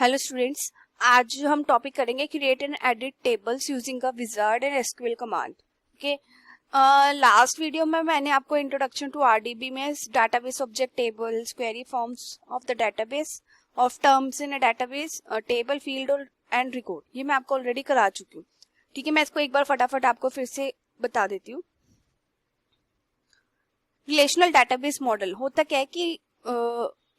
Hello students, आज जो हम टॉपिक करेंगे create and edit tables using a wizard and SQL command. Okay, last video में मैंने आपको इंट्रोडक्शन टू आरडीबी में database object tables, query forms of the database, of terms in a database, table field और and record, ये मैं आपको already करा चुकी हूँ। ठीक है, मैं इसको एक बार फटाफट आपको फिर से बता देती हूँ। रिलेशनल डाटाबेस मॉडल होता क्या है कि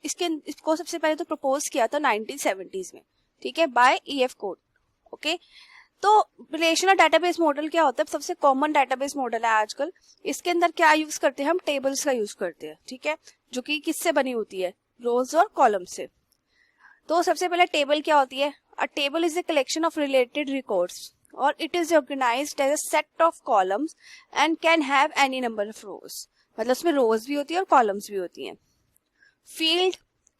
इसको सबसे पहले तो प्रपोज किया था 1970s में, ठीक है, बाय ईएफ कोड। ओके, तो रिलेशनल डाटाबेस मॉडल क्या होता है? सबसे कॉमन डाटाबेस मॉडल है आजकल। इसके अंदर क्या यूज करते हैं? हम टेबल्स का यूज करते हैं, ठीक है, जो कि किससे बनी होती है? रोज और कॉलम से। तो सबसे पहले टेबल क्या होती है? A table is a collection of related records और it is organized as a set of columns and can have any number of rows. मतलब उसमें रोज भी होती है और कॉलम्स भी होती हैं। फील्ड,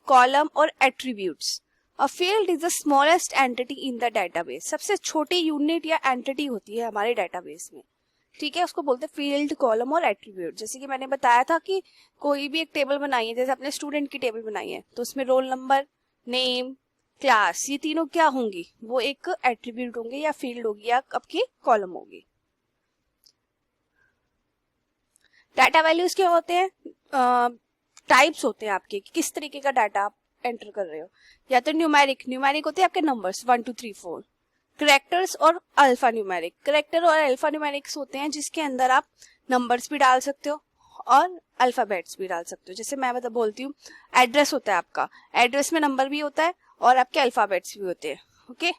कॉलम और attributes. A field is the smallest entity in the database. सबसे छोटी यूनिट या एंटिटी होती है हमारे डाटाबेस में, ठीक है, उसको बोलते हैं फील्ड, कॉलम और एट्रीब्यूट। जैसे कि मैंने बताया था कि कोई भी एक टेबल बनाई है, जैसे अपने स्टूडेंट की टेबल बनाई है, तो उसमें रोल नंबर, नेम, क्लास, ये तीनों क्या होंगी? वो एक एट्रीब्यूट होंगे या फील्ड होगी या आपकी कॉलम होगी। डाटा वैल्यूज क्या होते हैं? टाइप्स होते हैं आपके कि किस तरीके का डाटा आप एंटर कर रहे हो। या तो न्यूमेरिक होते हैं आपके नंबर्स 1 2 3 4। करेक्टर्स और अल्फा न्यूमेरिक। करेक्टर और अल्फा न्यूमेरिक्स होते हैं जिसके अंदर आप नंबर्स भी डाल सकते हो और अल्फाबेट्स भी डाल सकते हो। जैसे मैं मतलब बोलती हूँ, एड्रेस होता है आपका, एड्रेस में नंबर भी होता है और आपके अल्फाबेट्स भी होते हैं। ओके,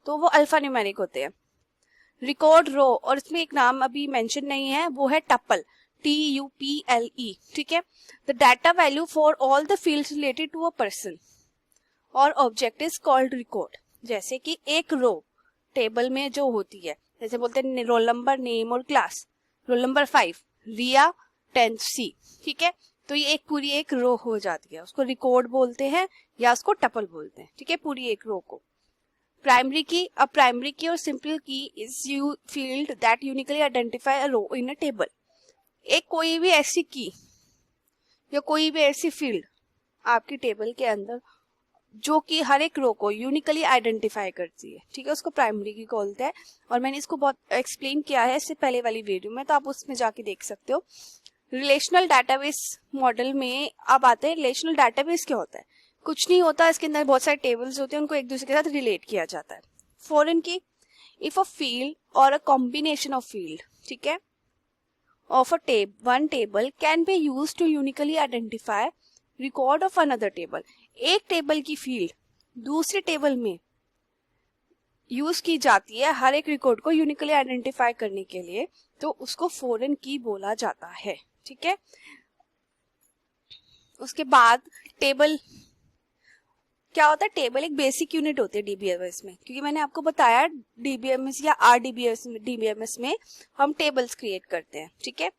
तो वो अल्फा न्यूमेरिक होते हैं। रिकॉर्ड रो, और इसमें एक नाम अभी मेंशन नहीं है, वो है टपल, TUPLE, ठीक है। The data value for all the fields related to a person और ऑब्जेक्ट इज कॉल्ड रिकॉर्ड। जैसे कि एक रो टेबल में जो होती है, जैसे बोलते हैं रोल नंबर, नेम और क्लास। रोल नंबर 5 रिया, 10th C, ठीक है। तो ये एक पूरी एक रो हो जाती है, उसको रिकॉर्ड बोलते हैं या उसको टपल बोलते हैं, ठीक है, पूरी एक रो को। प्राइमरी की, अ प्राइमरी की और simple key is you field that uniquely identify a row in a table. एक कोई भी ऐसी की या कोई भी ऐसी फील्ड आपकी टेबल के अंदर जो कि हर एक रो को यूनिकली आइडेंटिफाई करती है, ठीक है, उसको प्राइमरी की बोलते हैं। और मैंने इसको बहुत एक्सप्लेन किया है इससे पहले वाली वीडियो में, तो आप उसमें जाके देख सकते हो। रिलेशनल डाटाबेस मॉडल में अब आते हैं, रिलेशनल डाटाबेस क्या होता है? कुछ नहीं होता, इसके अंदर बहुत सारे टेबल्स होते हैं, उनको एक दूसरे के साथ रिलेट किया जाता है। फॉरेन की, इफ अ फील्ड और अ कॉम्बिनेशन ऑफ फील्ड, ठीक है, of one table can be used to uniquely identify record of another table। एक टेबल की फील्ड दूसरे टेबल में यूज की जाती है हर एक रिकॉर्ड को यूनिकली आइडेंटिफाई करने के लिए, तो उसको फॉरेन की बोला जाता है, ठीक है। उसके बाद टेबल क्या होता है? टेबल एक बेसिक यूनिट होती है डीबीएमएस में, क्योंकि मैंने आपको बताया डीबीएमएस या डीबीएमएस में हम टेबल्स क्रिएट करते हैं, ठीक है,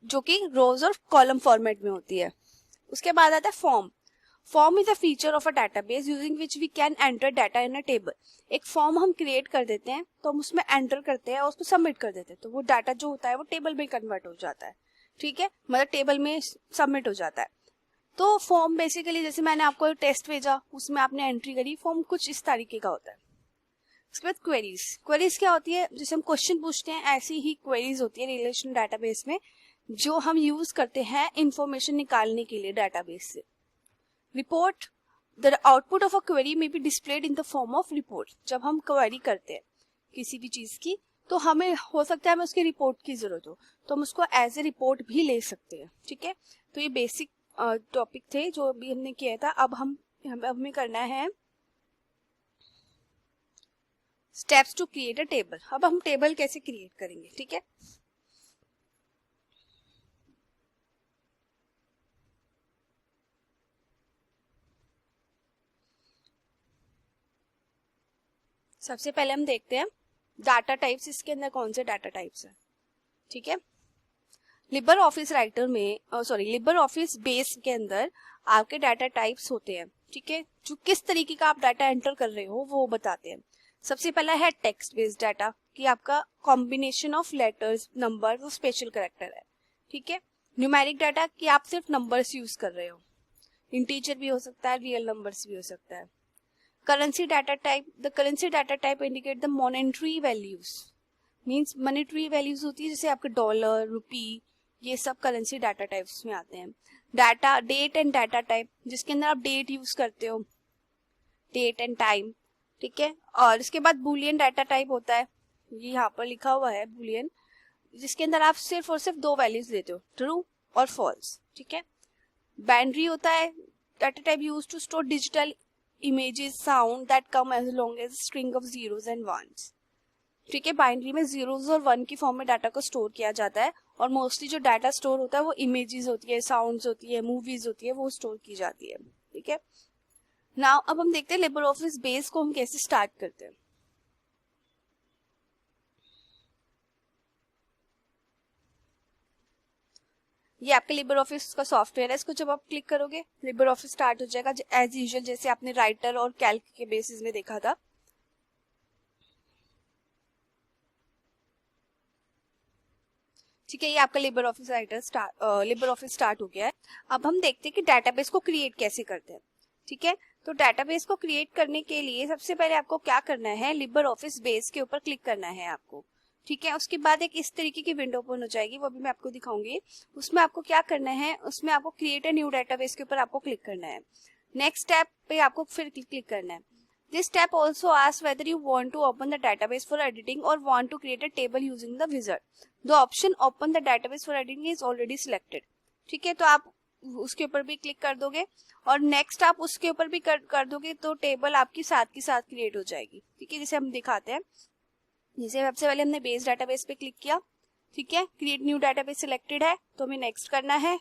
जो कि रोज और कॉलम फॉर्मेट में होती है। उसके बाद आता है form. Form is a feature of a database using which we can enter data in a table. एक फॉर्म हम क्रिएट कर देते हैं, तो हम उसमें एंटर करते हैं और उसको सबमिट कर देते हैं, तो वो डाटा जो होता है वो टेबल में कन्वर्ट हो जाता है, ठीक है, मतलब टेबल में सबमिट हो जाता है। तो फॉर्म बेसिकली, जैसे मैंने आपको टेस्ट भेजा, उसमें आपने एंट्री करी, फॉर्म कुछ इस तरीके का होता है। उसके बाद क्वेरीज। क्वेरीज क्या होती है? जैसे हम क्वेश्चन पूछते हैं, ऐसी ही क्वेरीज होती है रिलेशनल डाटाबेस में, जो हम यूज करते हैं इंफॉर्मेशन निकालने के लिए डाटाबेस से। Report, the output of a query may be displayed in the form of report. जब हम क्वेरी करते हैं किसी भी चीज की, तो हमें हो सकता है हमें उसकी रिपोर्ट की जरूरत हो, तो हम उसको एज ए रिपोर्ट भी ले सकते हैं, ठीक है। तो ये बेसिक टॉपिक थे जो अभी हमने किया था। अब हमें करना है steps to create a table. अब हम टेबल कैसे क्रिएट करेंगे, ठीक है। सबसे पहले हम देखते हैं डाटा टाइप्स, इसके अंदर कौन से डाटा टाइप्स है, ठीक है। लिबर ऑफिस राइटर में लिबर ऑफिस बेस के अंदर आपके डाटा टाइप्स होते हैं, ठीक है, जो किस तरीके का आप डाटा एंटर कर रहे हो वो बताते हैं। सबसे पहला है टेक्स्ट बेस्ड डाटा, कि आपका कॉम्बिनेशन ऑफ लेटर्स, नंबर और स्पेशल कैरेक्टर है, ठीक है। न्यूमेरिक डाटा, कि आप सिर्फ नंबर्स यूज कर रहे हो, इंटीजर भी हो सकता है, रियल नंबर्स भी हो सकता है। Currency data type, the currency data type indicate the monetary values, means monetary values होती है जैसे आपके डॉलर, रुपी, ये सब करेंसी डाटा टाइप्स में आते हैं. Data date and data type, जिसके अंदर आप डेट यूज करते हो, डेट एंड टाइम, ठीक है. और इसके बाद बूलियन डाटा टाइप होता है, ये यहाँ पर लिखा हुआ है बूलियन, जिसके अंदर आप सिर्फ और सिर्फ दो वैल्यूज देते हो, ट्रू और फॉल्स, ठीक है. बाइनरी होता है data type use to store digital images, sound that come as long as string of zeros and ones, ठीक है. बाइनरी में जीरोस और वन की फॉर्म में डाटा को स्टोर किया जाता है, और मोस्टली जो डाटा स्टोर होता है वो इमेजेस होती है, साउंड्स होती है, मूवीज होती है, वो स्टोर की जाती है, ठीक है. नाउ अब हम देखते हैं लिबर ऑफिस बेस को हम कैसे स्टार्ट करते हैं. ये आपके लिबर ऑफिस का सॉफ्टवेयर है, इसको जब आप क्लिक करोगे लिबर ऑफिस स्टार्ट हो जाएगा एज यूजुअल, जैसे आपने राइटर और कैल्क के बेसिस में देखा था. ठीक है, ये आपका Libre office Libre office start हो गया है. अब हम देखते हैं कि डाटाबेस को क्रिएट कैसे करते हैं. ठीक है, तो डाटाबेस को क्रिएट करने के लिए सबसे पहले आपको क्या करना है, लिबर ऑफिस बेस के ऊपर क्लिक करना है आपको. ठीक है, उसके बाद एक इस तरीके की विंडो ओपन हो जाएगी, वो भी मैं आपको दिखाऊंगी. उसमें आपको क्या करना है, उसमें आपको क्रिएट अ न्यू डाटाबेस के ऊपर आपको क्लिक करना है. नेक्स्ट स्टेप पे आपको फिर क्लिक करना है. This step also asks whether you want to open the database for editing or want to create a table using the wizard. The option open the database for editing is already selected. ठीक है, तो आप उसके ऊपर भी click कर दोगे और नेक्स्ट आप उसके ऊपर भी कर दोगे तो टेबल आपकी साथ के साथ क्रिएट हो जाएगी. ठीक है, जैसे हम दिखाते हैं. जैसे सबसे पहले हमने बेस डाटाबेस पे क्लिक किया, ठीक है, क्रिएट न्यू डाटाबेस सिलेक्टेड है, तो हमें नेक्स्ट करना है.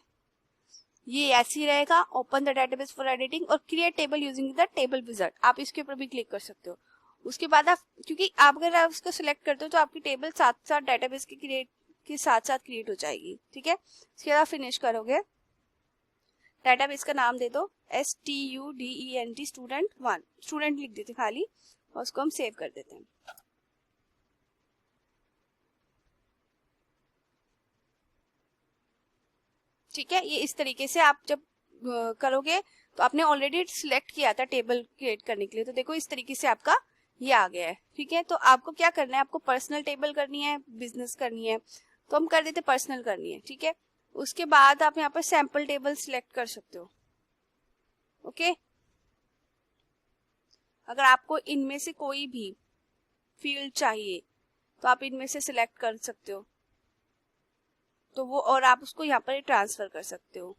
ये ऐसे ही रहेगा, open the database for editing और create table using the table wizard, आप इसके ऊपर भी क्लिक कर सकते हो. उसके बाद आप, क्योंकि आप अगर आप इसको सिलेक्ट करते हो तो आपकी टेबल साथ साथ डाटाबेस के साथ साथ क्रिएट हो जाएगी. ठीक है, इसके बाद आप फिनिश करोगे, डाटाबेस का नाम दे दो STUDENT student1, स्टूडेंट लिख देते खाली और उसको हम सेव कर देते हैं. ठीक है, ये इस तरीके से आप जब करोगे तो आपने ऑलरेडी सिलेक्ट किया था टेबल क्रिएट करने के लिए, तो देखो इस तरीके से आपका ये आ गया है. ठीक है, तो आपको क्या करना है, आपको पर्सनल टेबल करनी है, बिजनेस करनी है, तो हम कर देते पर्सनल करनी है. ठीक है, उसके बाद आप यहाँ पर सैंपल टेबल सिलेक्ट कर सकते हो. ओके, अगर आपको इनमें से कोई भी फील्ड चाहिए तो आप इनमें से सिलेक्ट कर सकते हो, तो वो और आप उसको यहाँ पर ट्रांसफर कर सकते हो.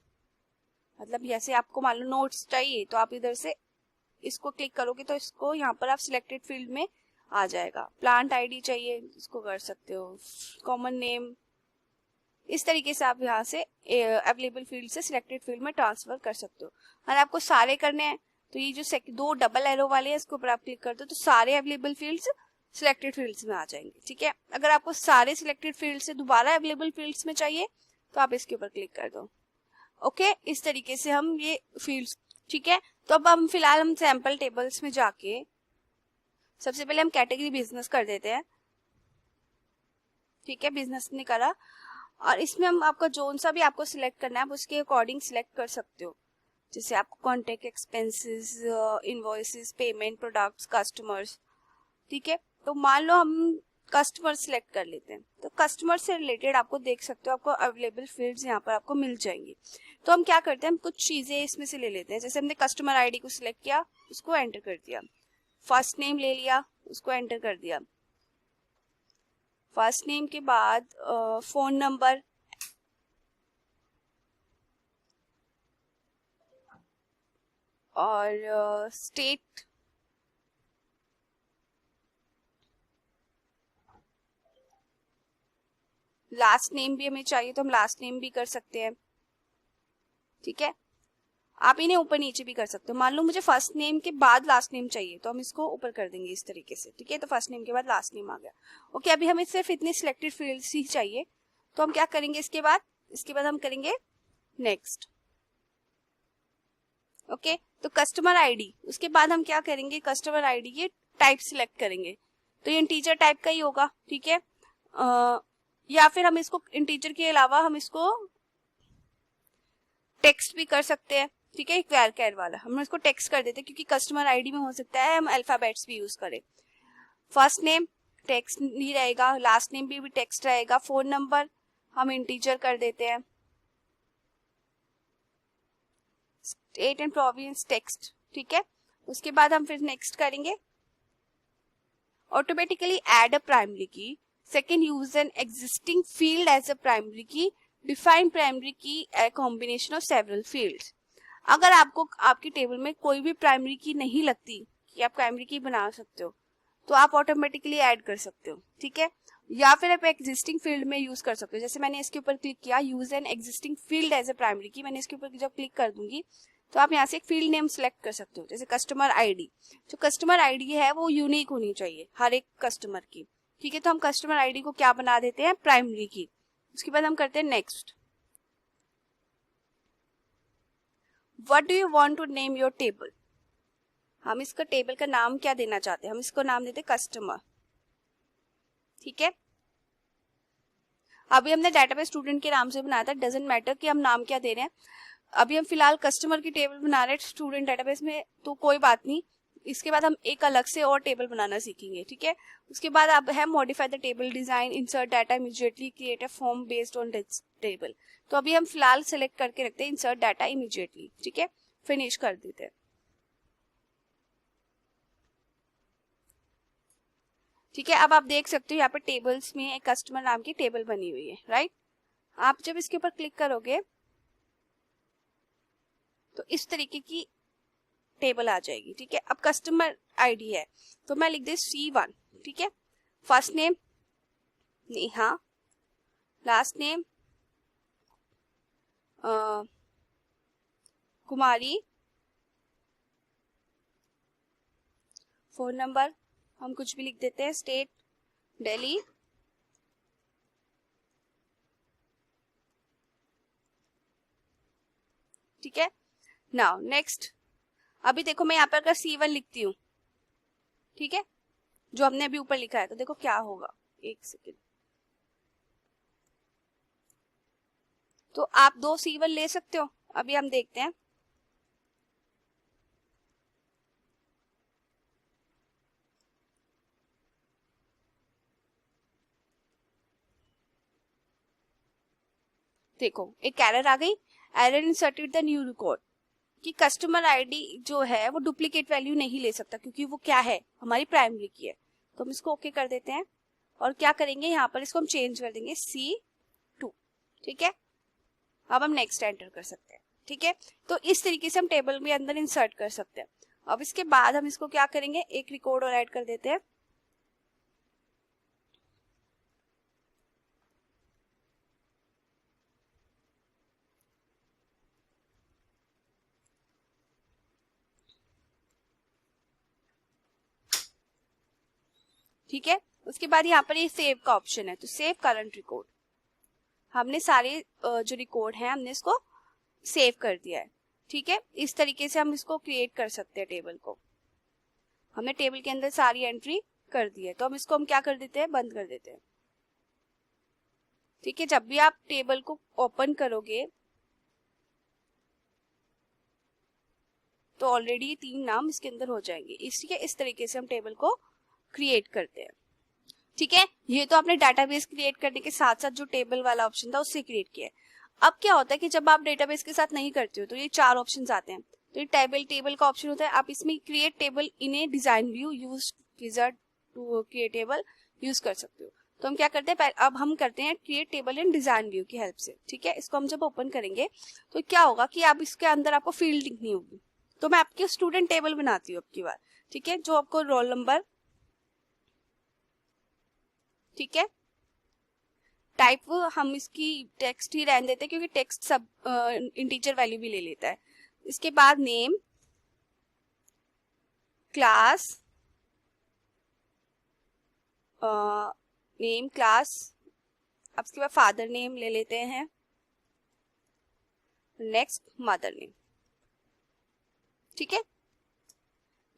मतलब जैसे आपको मान लो नोट्स चाहिए तो आप इधर से इसको क्लिक करोगे तो इसको यहाँ पर आप सिलेक्टेड फील्ड में आ जाएगा. प्लांट आईडी चाहिए, इसको कर सकते हो. कॉमन नेम, इस तरीके से आप यहाँ से अवेलेबल फील्ड से सिलेक्टेड फील्ड में ट्रांसफर कर सकते हो. अगर आपको सारे करने हैं तो ये जो दो डबल एरो वाले हैं इसके ऊपर आप क्लिक करते हो तो सारे अवेलेबल फील्ड्स सिलेक्टेड फील्ड्स में आ जाएंगे. ठीक है, अगर आपको सारे सिलेक्टेड फील्ड से दोबारा अवेलेबल फील्ड्स में चाहिए तो आप इसके ऊपर क्लिक कर दो. ओके, इस तरीके से हम ये फील्ड्स. ठीक है, तो अब हम फिलहाल हम सैंपल टेबल्स में जाके सबसे पहले हम कैटेगरी बिजनेस कर देते हैं. ठीक है, बिजनेस ने करा और इसमें हम आपका जोन सा भी आपको सिलेक्ट करना है आप उसके अकॉर्डिंग सिलेक्ट कर सकते हो. जैसे आपको contact expenses, invoices, payment, products, customers. ठीक है, तो मान लो हम कस्टमर सिलेक्ट कर लेते हैं, तो कस्टमर से रिलेटेड आपको देख सकते हो आपको अवेलेबल फील्ड्स यहाँ पर आपको मिल जाएंगी. तो हम क्या करते हैं, हम कुछ चीजें इसमें से ले लेते हैं. जैसे हमने कस्टमर आईडी को सिलेक्ट किया, उसको एंटर कर दिया. फर्स्ट नेम ले लिया, उसको एंटर कर दिया. फर्स्ट नेम के बाद फोन नंबर, और स्टेट, लास्ट नेम भी हमें चाहिए तो हम लास्ट नेम भी कर सकते हैं. ठीक है, आप इन्हें ऊपर नीचे भी कर सकते हो. मान लो मुझे फर्स्ट नेम के बाद लास्ट नेम चाहिए तो हम इसको ऊपर कर देंगे इस तरीके से. ठीक है, तो फर्स्ट नेम के बाद लास्ट नेम आ गया. ओके, अभी हमें सिर्फ इतने सिलेक्टेड फील्ड्स ही चाहिए तो हम क्या करेंगे, इसके बाद हम करेंगे नेक्स्ट. ओके, तो कस्टमर आईडी, उसके बाद हम क्या करेंगे, कस्टमर आईडी ये टाइप सिलेक्ट करेंगे तो ये इंटीजर टाइप का ही होगा. ठीक है, या फिर हम इसको इंटीजर के अलावा हम इसको टेक्स्ट भी कर सकते हैं. ठीक है, क्वार कैर वाला हम इसको टेक्स्ट कर देते हैं, क्योंकि कस्टमर आईडी में हो सकता है हम अल्फाबेट्स भी यूज करें। फर्स्ट नेम टेक्स्ट नहीं रहेगा, लास्ट नेम भी टेक्स्ट रहेगा, फोन नंबर हम इंटीजर कर देते हैं, स्टेट एंड प्रोविंस टेक्स्ट। ठीक है, उसके बाद हम फिर नेक्स्ट करेंगे, automatically add a primary key, second use an existing field as a primary key, define primary key a combination of several fields. अगर आपको आपकी टेबल में कोई भी प्राइमरी की नहीं लगती कि आप प्राइमरी की बना सकते हो, तो आप ऑटोमेटिकली ऐड कर सकते हो। ठीक है, या फिर आप एग्जिस्टिंग फील्ड में यूज कर सकते हो। जैसे मैंने इसके ऊपर क्लिक किया, use an existing field as a primary key, मैंने इसके ऊपर जब क्लिक कर दूंगी तो आप यहाँ से एक फील्ड नेम सेलेक्ट कर सकते हो, जैसे कस्टमर आईडी। जो कस्टमर आईडी है वो यूनिक होनी चाहिए हर एक कस्टमर की। ठीक है, तो हम कस्टमर आईडी को क्या बना देते हैं, प्राइमरी की। उसके बाद हम करते हैं next. What do you want to name your table, हम इसका टेबल का नाम क्या देना चाहते हैं, हम इसको नाम देते हैं कस्टमर। ठीक है, अभी हमने डेटाबेस स्टूडेंट के नाम से बनाया था, डजंट मैटर कि हम नाम क्या दे रहे हैं। अभी हम फिलहाल कस्टमर की टेबल बना रहे हैं स्टूडेंट डेटाबेस में, तो कोई बात नहीं, इसके बाद हम एक अलग से और टेबल बनाना सीखेंगे। ठीक है, उसके बाद अब है modify the table design, insert data immediately, create a form based on this table. तो अभी हम फिलहाल सेलेक्ट करके रखते हैं इंसर्ट डाटा इमीडिएटली। ठीक है, फिनिश कर देते हैं। ठीक है, अब आप देख सकते हो यहाँ पे टेबल्स में एक कस्टमर नाम की टेबल बनी हुई है, राइट। आप जब इसके ऊपर क्लिक करोगे तो इस तरीके की टेबल आ जाएगी। ठीक है, अब कस्टमर आईडी है तो मैं लिख दे C1। ठीक है, first name Neha, last name Kumari, phone number हम कुछ भी लिख देते हैं, स्टेट दिल्ली, ठीक है। नाउ नेक्स्ट, अभी देखो मैं यहाँ पर अगर C1 लिखती हूँ, ठीक है, जो हमने अभी ऊपर लिखा है, तो देखो क्या होगा, एक सेकेंड। तो आप 2 C1 ले सकते हो। अभी हम देखते हैं, देखो एक एरर आ गई, error inserted the new record, कि कस्टमर आईडी जो है वो डुप्लीकेट वैल्यू नहीं ले सकता, क्योंकि वो क्या है, हमारी प्राइमरी की है। तो हम इसको ओके कर देते हैं और क्या करेंगे, यहाँ पर इसको हम चेंज कर देंगे C2। ठीक है, अब हम नेक्स्ट एंटर कर सकते हैं। ठीक है, तो इस तरीके से हम टेबल में अंदर इंसर्ट कर सकते हैं। अब इसके बाद हम इसको क्या करेंगे, एक रिकॉर्ड और ऐड कर देते हैं। ठीक है, उसके बाद यहाँ पर ये सेव का ऑप्शन है, तो सेव करंट रिकॉर्ड, हमने सारे जो रिकॉर्ड है हमने इसको सेव कर दिया है। ठीक है, इस तरीके से हम इसको क्रिएट कर सकते हैं टेबल को। हमने टेबल के अंदर सारी एंट्री कर दी है, तो हम इसको हम क्या कर देते हैं, बंद कर देते हैं। ठीक है, जब भी आप टेबल को ओपन करोगे तो ऑलरेडी 3 नाम इसके अंदर हो जाएंगे। इसलिए इस तरीके से हम टेबल को क्रिएट करते हैं। ठीक है, ये तो आपने डेटाबेस क्रिएट करने के साथ साथ जो टेबल वाला ऑप्शन था उससे क्रिएट किया है। अब क्या होता है कि जब आप डेटाबेस के साथ नहीं करते हो तो ये 4 ऑप्शंस आते हैं। तो ये टेबल का ऑप्शन होता है, आप इसमें create table in a design view, use wizard to create table use कर सकते हो। तो हम क्या करते हैं, अब हम करते हैं क्रिएट टेबल इन डिजाइन व्यू की हेल्प से। ठीक है, इसको हम जब ओपन करेंगे तो क्या होगा कि आप इसके अंदर आपको फील्ड दिखनी होगी। तो मैं आपकी स्टूडेंट टेबल बनाती हूँ अब की बार। ठीक है, जो आपको रोल नंबर, ठीक है, टाइप हम इसकी टेक्स्ट ही रहने देते हैं क्योंकि टेक्स्ट सब इंटीजर वैल्यू भी ले लेता है। इसके बाद नेम, क्लास, नेम क्लास, अब इसके बाद फादर नेम ले लेते हैं, नेक्स्ट मदर नेम। ठीक है,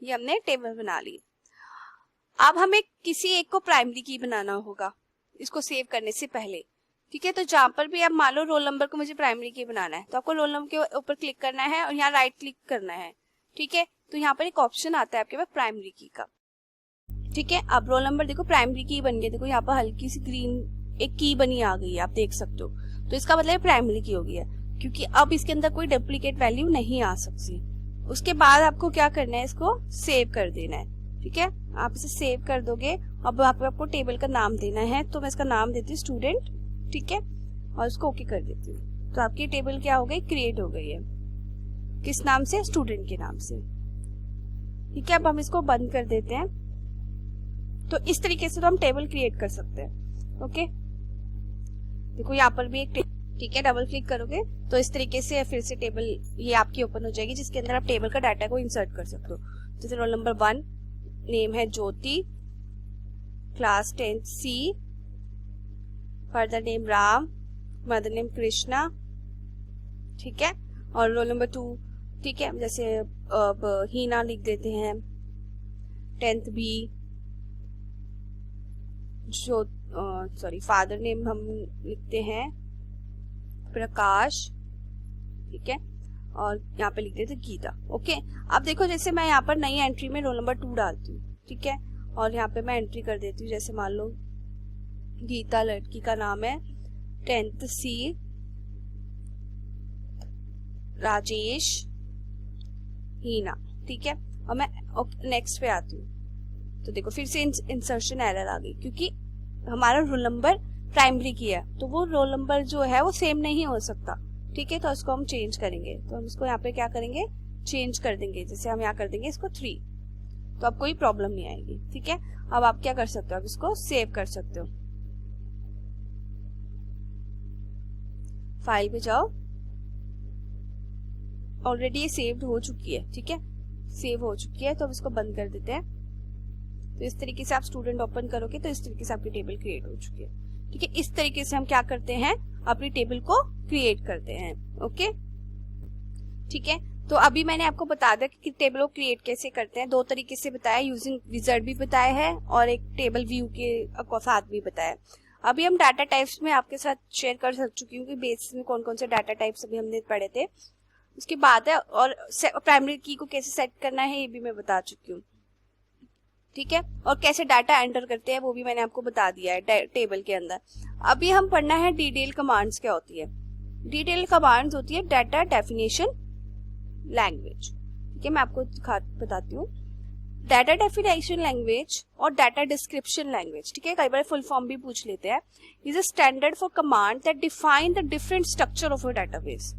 ये हमने टेबल बना ली। अब हमें किसी एक को प्राइमरी की बनाना होगा इसको सेव करने से पहले, ठीक है। तो जहाँ पर भी आप मान लो रोल नंबर को मुझे प्राइमरी की बनाना है, तो आपको रोल नंबर के ऊपर क्लिक करना है और यहाँ राइट क्लिक करना है। ठीक है, तो यहाँ पर एक ऑप्शन आता है आपके पास प्राइमरी की का। ठीक है, अब रोल नंबर देखो प्राइमरी की बन गई, देखो यहाँ पर हल्की सी ग्रीन एक की बनी आ गई है, आप देख सकते हो। तो इसका मतलब प्राइमरी की हो गई है, क्योंकि अब इसके अंदर कोई डुप्लीकेट वैल्यू नहीं आ सकती। उसके बाद आपको क्या करना है, इसको सेव कर देना है। ठीक है, आप इसे सेव कर दोगे। अब आपको टेबल का नाम देना है, तो मैं इसका नाम देती हूँ स्टूडेंट। ठीक है, और इसको ओके कर देती हूँ। तो आपकी टेबल क्या हो गई, क्रिएट हो गई है। किस नाम से, स्टूडेंट के नाम से। ठीक है, अब हम इसको बंद कर देते हैं। तो इस तरीके से तो हम टेबल क्रिएट कर सकते हैं। ओके, देखो यहाँ पर भी एक ठीक है, डबल क्लिक करोगे तो इस तरीके से फिर से टेबल ये आपकी ओपन हो जाएगी, जिसके अंदर आप टेबल का डाटा को इंसर्ट कर सकते हो। जैसे रोल नंबर 1, नेम है Jyoti, class 10 C, father name Ram, mother name Krishna. ठीक है, और रोल नंबर 2, ठीक है, जैसे अब हीना लिख देते हैं, 10th B, जो सॉरी फादर नेम हम लिखते हैं प्रकाश। ठीक है, और यहाँ पे लिख देते गीता। ओके, अब देखो जैसे मैं यहाँ पर नई एंट्री में रोल नंबर 2 डालती हूँ। ठीक है, और यहाँ पे मैं एंट्री कर देती हूँ, जैसे मान लो गीता लड़की का नाम है, 10th C, राजेश, हीना। ठीक है, और मैं नेक्स्ट पे आती हूँ। तो देखो फिर से इंसर्शन एरर आ गई, क्योंकि हमारा रोल नंबर प्राइमरी की है, तो वो रोल नंबर जो है वो सेम नहीं हो सकता। ठीक है, तो इसको हम चेंज करेंगे। तो हम इसको यहाँ पे क्या करेंगे, चेंज कर देंगे। जैसे हम यहाँ कर देंगे इसको 3, तो अब कोई प्रॉब्लम नहीं आएगी। ठीक है, अब आप क्या कर सकते हो, अब इसको सेव कर सकते हो। फाइल पे जाओ, ऑलरेडी ये सेव्ड हो चुकी है। ठीक है, सेव हो चुकी है, तो अब इसको बंद कर देते हैं। तो इस तरीके से आप स्टूडेंट ओपन करोगे तो इस तरीके से आपकी टेबल क्रिएट हो चुकी है। ठीक है, इस तरीके से हम क्या करते हैं, अपनी टेबल को क्रिएट करते हैं। ओके, ठीक है, तो अभी मैंने आपको बता दिया कि टेबल को क्रिएट कैसे करते हैं। 2 तरीके से बताया, यूजिंग विजार्ड भी बताया है और एक टेबल व्यू के साथ भी बताया। अभी हम डाटा टाइप्स में आपके साथ शेयर कर चुकी हूँ कि बेस में कौन कौन से डाटा टाइप्स अभी हमने पढ़े थे। उसके बाद है, और प्राइमरी की को कैसे सेट करना है ये भी मैं बता चुकी हूँ। ठीक है, और कैसे डाटा एंटर करते हैं वो भी मैंने आपको बता दिया है टेबल के अंदर। अभी हम पढ़ना है डिटेल कमांड्स क्या होती है। डिटेल कमांड्स होती है डाटा डेफिनेशन लैंग्वेज। ठीक है, मैं आपको बताती हूँ। डाटा डेफिनेशन लैंग्वेज और डाटा डिस्क्रिप्शन लैंग्वेज, ठीक है, कई बार फुल फॉर्म भी पूछ लेते हैं। Is a standard for command that define the different structure of a database.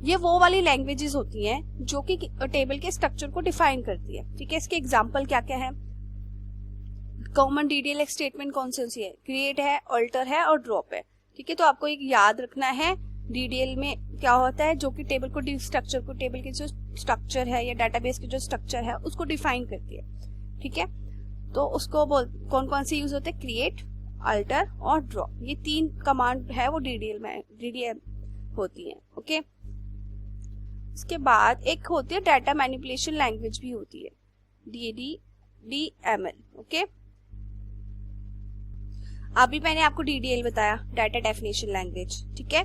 ये वो वाली लैंग्वेजेस होती हैं जो कि टेबल के स्ट्रक्चर को डिफाइन करती है। ठीक है, इसके एग्जांपल क्या क्या है। कॉमन डीडीएल स्टेटमेंट कौन सी है, क्रिएट है, अल्टर है और ड्रॉप है। ठीक है, तो आपको एक याद रखना है डीडीएल में क्या होता है, जो कि टेबल को स्ट्रक्चर को, टेबल के जो स्ट्रक्चर है या डाटाबेस के जो स्ट्रक्चर है उसको डिफाइन करती है। ठीक है, तो उसको कौन कौन से यूज होते हैं, क्रिएट, अल्टर और ड्रॉप। ये 3 कमांड है वो डीडीएल होती है। ओके, इसके बाद एक होती है डाटा मैनिपुलेशन लैंग्वेज भी होती है, DML। ओके, अभी मैंने आपको डीडीएल बताया, डाटा डेफिनेशन लैंग्वेज। ठीक है,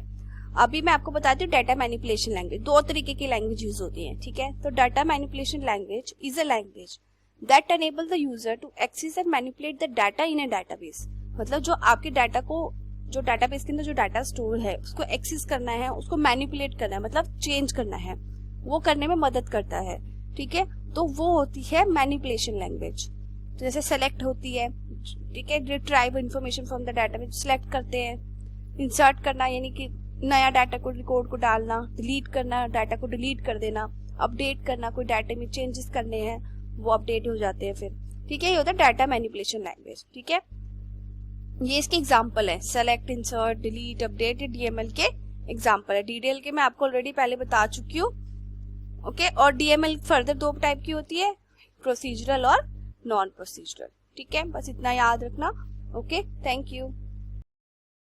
अभी मैं आपको बताती हूँ डाटा मैनिपुलेशन लैंग्वेज। 2 तरीके की लैंग्वेज यूज होती है। ठीक है, तो data manipulation language is a language that enable the user to access and manipulate the data in a database. मतलब जो आपके डाटा को, जो डाटाबेस के अंदर जो डाटा स्टोर है उसको एक्सेस करना है, उसको मैनिपुलेट करना है, मतलब चेंज करना है, वो करने में मदद करता है। ठीक है, तो वो होती है मैनिपुलेशन लैंग्वेज। तो जैसे सेलेक्ट होती है, ठीक है, retrieve information from the database, select करते हैं, इंसर्ट करना यानी कि नया डाटा को, रिकॉर्ड को डालना, डिलीट करना, डाटा को डिलीट कर देना, अपडेट करना, कोई डाटा में चेंजेस करने हैं वो अपडेट हो जाते हैं फिर। ठीक है, ये होता है डाटा मैनिपुलेशन लैंग्वेज। ठीक है, ये इसके एग्जांपल है, select, insert, delete, update, DML के एग्जांपल है। डीडीएल के मैं आपको ऑलरेडी पहले बता चुकी हूँ। ओके, और डीएमएल फर्दर 2 टाइप की होती है, प्रोसीजरल और नॉन प्रोसीजरल। ठीक है, बस इतना याद रखना। Okay, thank you.